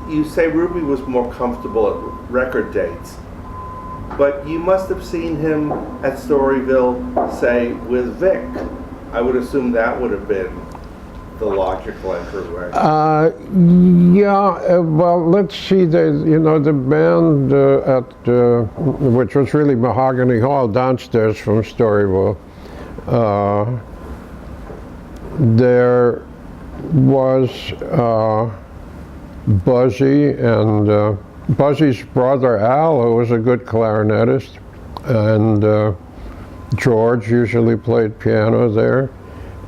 you say Ruby was more comfortable at record dates, but you must have seen him at Storyville, say, with Vic. I would assume that would have been the logical entryway. Well, let's see. The band which was really Mahogany Hall downstairs from Storyville. There was Buzzy and Buzzy's brother Al, who was a good clarinetist, and George usually played piano there,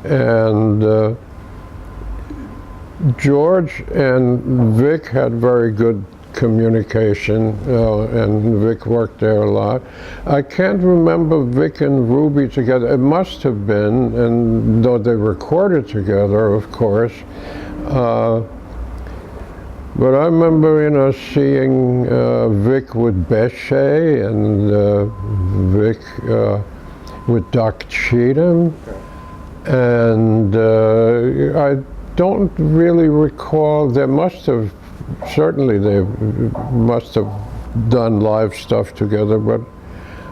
and George and Vic had very good communication, and Vic worked there a lot. I can't remember Vic and Ruby together. It must have been, and though they recorded together, of course. But I remember, seeing Vic with Bechet and Vic with Doc Cheatham, and I don't really recall. They must have done live stuff together, but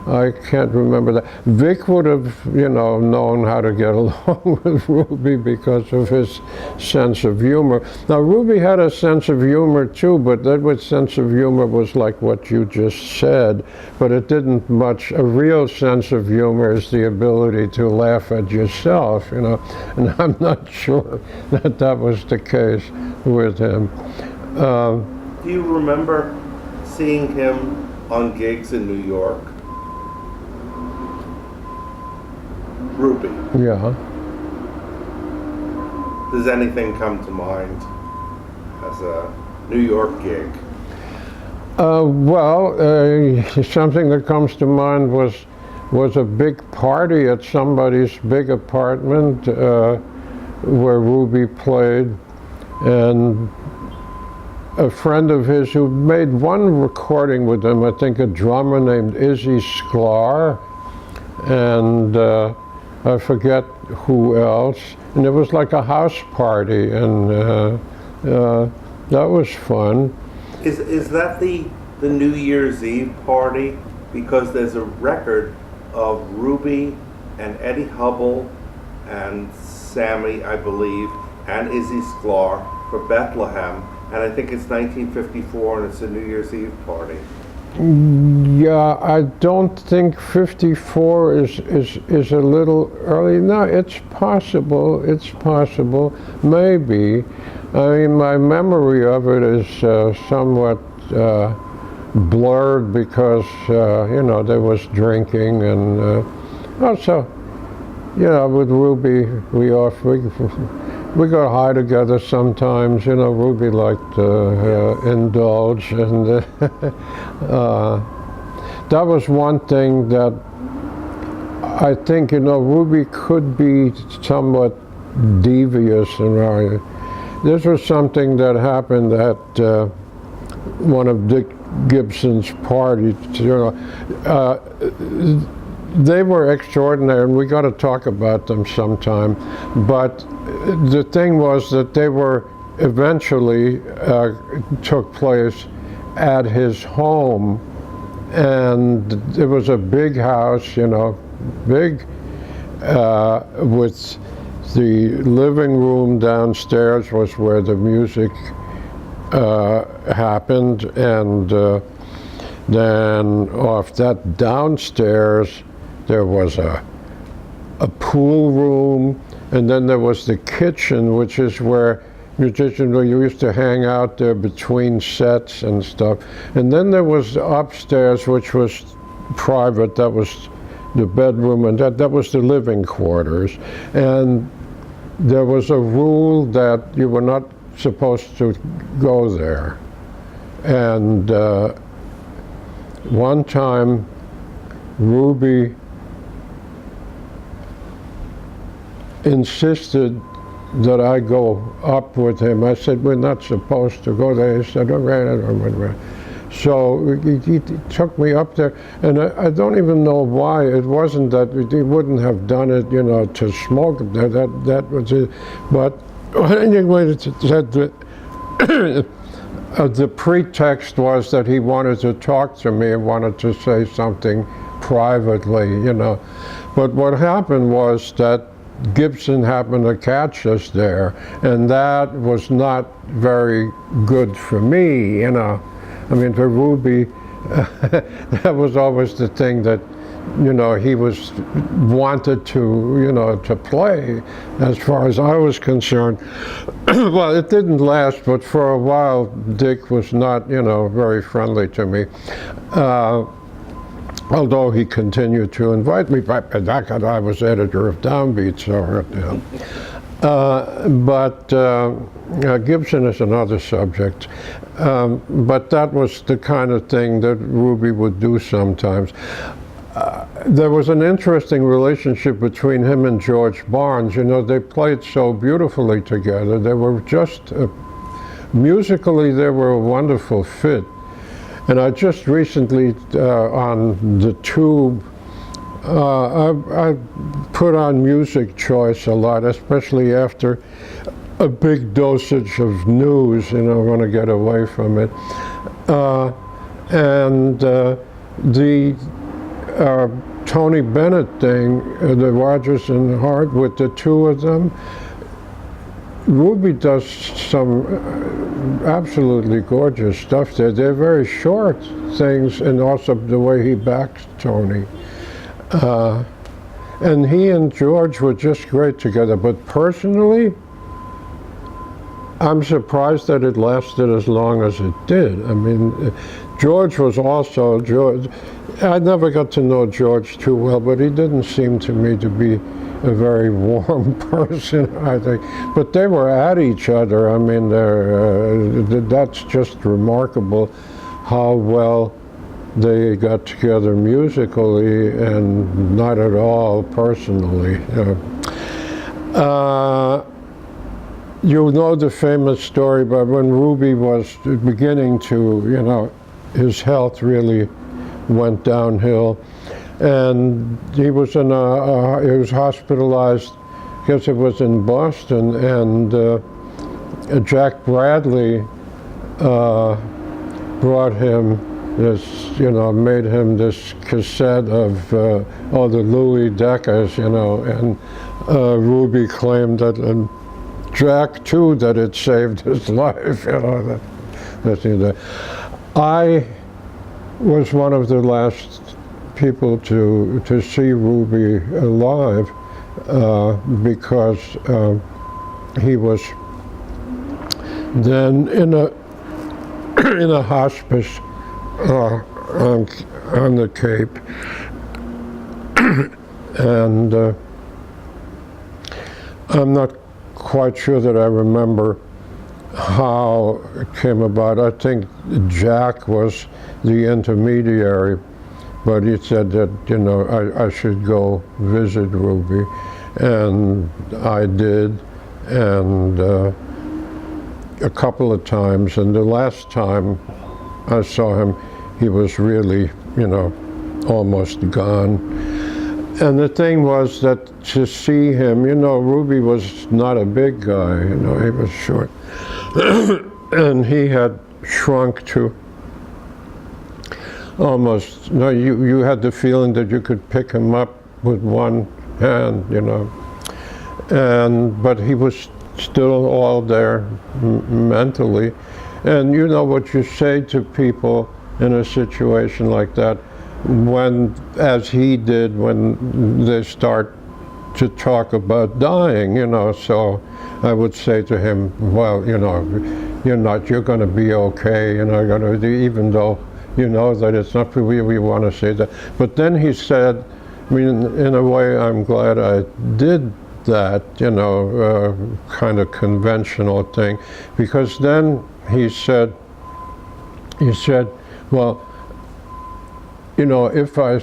I can't remember that. Vic would have, known how to get along with Ruby because of his sense of humor. Now, Ruby had a sense of humor too, but that sense of humor was like what you just said, but it didn't much. A real sense of humor is the ability to laugh at yourself, and I'm not sure that was the case with him. Do you remember seeing him on gigs in New York? Ruby. Yeah. Does anything come to mind as a New York gig? Something that comes to mind was a big party at somebody's big apartment where Ruby played, and a friend of his who made one recording with him, I think a drummer named Izzy Sklar, and I forget who else, and it was like a house party, and that was fun. Is that the New Year's Eve party? Because there's a record of Ruby and Eddie Hubble and Sammy, I believe, and Izzy Sklar for Bethlehem, and I think it's 1954, and it's a New Year's Eve party. Yeah, I don't think 54 is a little early. No, it's possible. It's possible. Maybe. I mean, my memory of it is somewhat blurred because there was drinking, and also, with Ruby, we got high together sometimes. Ruby liked to indulge, and that was one thing that I think, Ruby could be somewhat devious. And this was something that happened at one of Dick Gibson's parties. They were extraordinary, and we got to talk about them sometime. But the thing was that they were eventually took place at his home, and it was a big house, big, with the living room downstairs was where the music happened, and then off that downstairs there was a pool room, and then there was the kitchen, which is where musicians used to hang out there between sets and stuff. And then there was upstairs, which was private. That was the bedroom, and that was the living quarters. And there was a rule that you were not supposed to go there. And one time, Ruby insisted that I go up with him. I said, we're not supposed to go there. He said, okay. So he took me up there, and I don't even know why. It wasn't that he wouldn't have done it, to smoke. That was it. But anyway, it said that the pretext was that he wanted to talk to me and wanted to say something privately, you know. But what happened was that Gibson happened to catch us there, and that was not very good for me, you know. I mean, for Ruby, that was always the thing that, you know, he wanted to, you know, to play, as far as I was concerned. Well, it didn't last, but for a while, Dick was not, you know, very friendly to me. Although he continued to invite me back, I was editor of Downbeat, so, you know. Gibson is another subject. But that was the kind of thing that Ruby would do sometimes. There was an interesting relationship between him and George Barnes. You know, they played so beautifully together. They were just, musically, they were a wonderful fit. And I just recently, on the Tube, I put on Music Choice a lot, especially after a big dosage of news, you know, I want to get away from it. The Tony Bennett thing, the Rodgers and Hart, with the two of them, Ruby does some absolutely gorgeous stuff there. They're very short things, and also the way he backs Tony. And he and George were just great together, but personally, I'm surprised that it lasted as long as it did. I mean, George was also, I never got to know George too well, but he didn't seem to me to be a very warm person, I think. But they were at each other. I mean, that's just remarkable how well they got together musically and not at all personally. You know the famous story about when Ruby was beginning to, you know, his health really went downhill, and he was in he was hospitalized. I guess it was in Boston, and Jack Bradley brought him this, you know, made him this cassette of all the Louis Deckers, you know, and Ruby claimed that, and Jack too, that it saved his life, you know. That I was one of the last people to see Ruby alive because he was then in a hospice on the Cape, and I'm not quite sure that I remember how it came about. I think Jack was the intermediary, but he said that, you know, I should go visit Ruby, and I did, and a couple of times, and the last time I saw him, he was really, you know, almost gone. And the thing was that to see him, you know, Ruby was not a big guy, you know, he was short. And he had shrunk to almost, no, you had the feeling that you could pick him up with one hand, you know. But he was still all there mentally. And you know what you say to people in a situation like that, when, as he did, when they start to talk about dying, you know, so I would say to him, well, you know, you're going to be okay, you're not going to, even though you know that it's not we want to say that. But then he said, I mean, in a way, I'm glad I did that, you know, kind of conventional thing, because then he said, well, you know, if I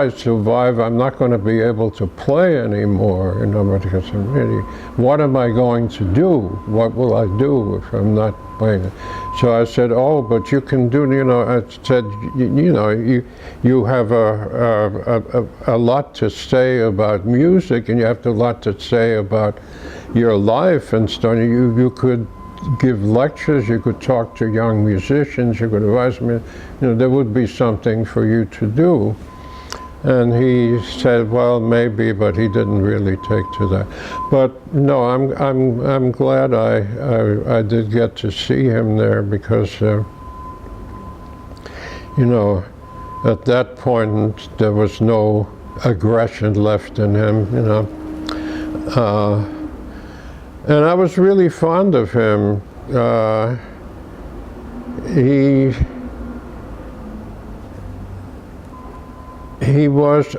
survive, I'm not going to be able to play anymore, you know, because I'm really, what am I going to do? What will I do if I'm not playing? So I said, oh, but you can do, you know, I said, you know, you have a lot to say about music, and you have a lot to say about your life and stuff. You could give lectures, you could talk to young musicians, you could advise them, there would be something for you to do. And he said, well, maybe, but he didn't really take to that. But no, I'm glad I did get to see him there, because at that point there was no aggression left in him, and I was really fond of him. He was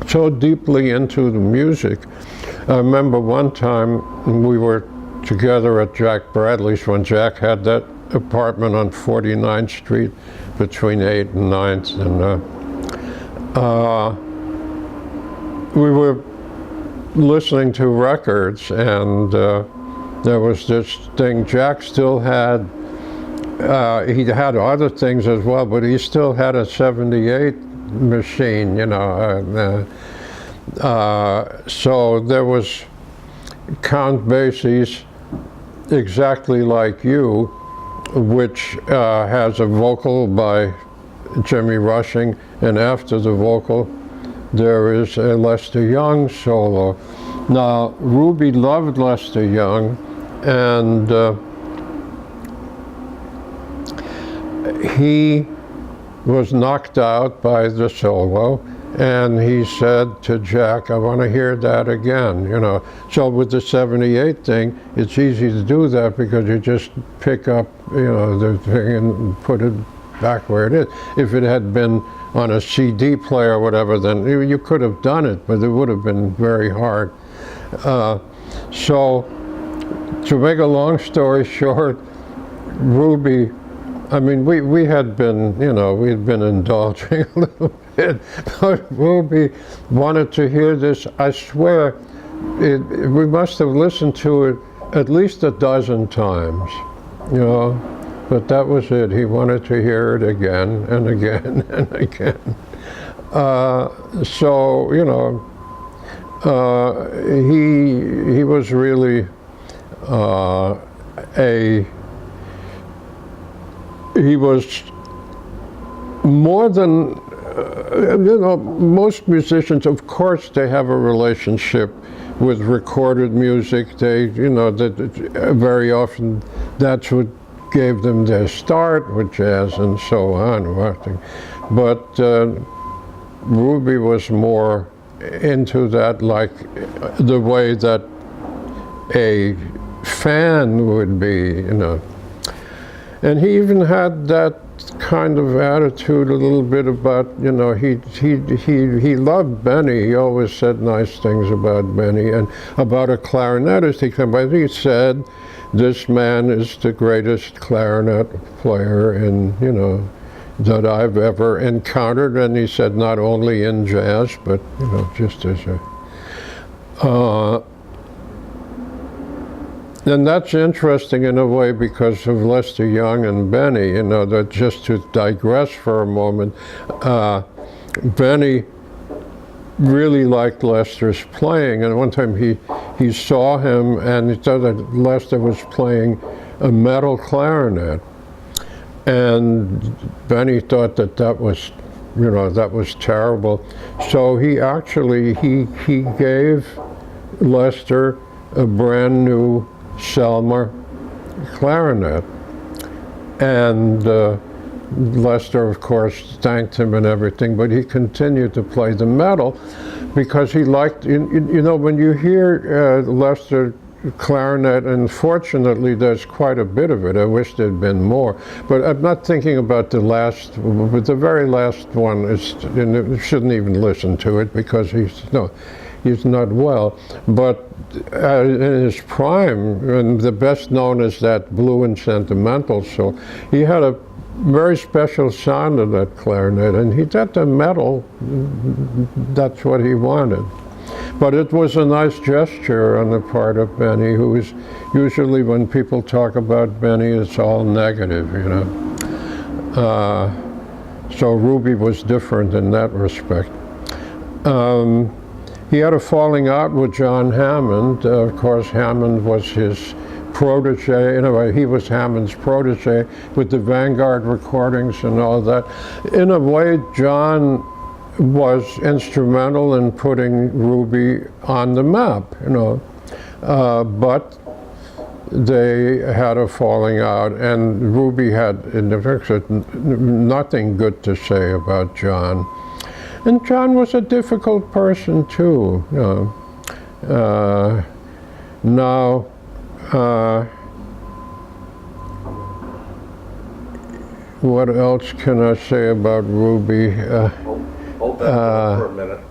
so deeply into the music. I remember one time we were together at Jack Bradley's when Jack had that apartment on 49th Street between 8th and 9th, and we were listening to records, and there was this thing. Jack still had, he had other things as well, but he still had a 78 machine, so there was Count Basie's Exactly Like You, which has a vocal by Jimmy Rushing, and after the vocal there is a Lester Young solo. Now, Ruby loved Lester Young, and he was knocked out by the solo, and he said to Jack, I want to hear that again, So with the 78 thing, it's easy to do that because you just pick up, the thing and put it back where it is. If it had been on a CD player or whatever, then you could have done it, but it would have been very hard. So to make a long story short, Ruby, I mean, we had been, we had been indulging a little bit, but Ruby wanted to hear this. I swear, we must have listened to it at least a dozen times, but that was it. He wanted to hear it again and again and again. So, he was really he was more than, most musicians, of course, they have a relationship with recorded music. They, that very often that's what gave them their start with jazz and so on. But Ruby was more into that, like the way that a fan would be, And he even had that kind of attitude a little bit about, he loved Benny. He always said nice things about Benny, and about a clarinetist he came by. He said, this man is the greatest clarinet player that I've ever encountered. And he said, not only in jazz, but, just as a, and that's interesting in a way because of Lester Young and Benny, that just to digress for a moment, Benny really liked Lester's playing, and one time he saw him and he thought that Lester was playing a metal clarinet, and Benny thought that was, that was terrible. So he actually, he gave Lester a brand new Selmer clarinet, and Lester, of course, thanked him and everything, but he continued to play the metal because he liked, when you hear Lester clarinet, and fortunately there's quite a bit of it, I wish there'd been more, but I'm not thinking about the last, but the very last one is, you shouldn't even listen to it because he's not well, but in his prime, and the best known is that Blue and Sentimental, so he had a very special sound of that clarinet, and he did the metal, that's what he wanted. But it was a nice gesture on the part of Benny, who is usually, when people talk about Benny, it's all negative, So Ruby was different in that respect. he had a falling out with John Hammond. Of course, Hammond was his protege. In a way, he was Hammond's protege with the Vanguard recordings and all that. In a way, John was instrumental in putting Ruby on the map, but they had a falling out, and Ruby had, in fact, nothing good to say about John. And John was a difficult person too. Now, what else can I say about Ruby? Hold that thought for a minute.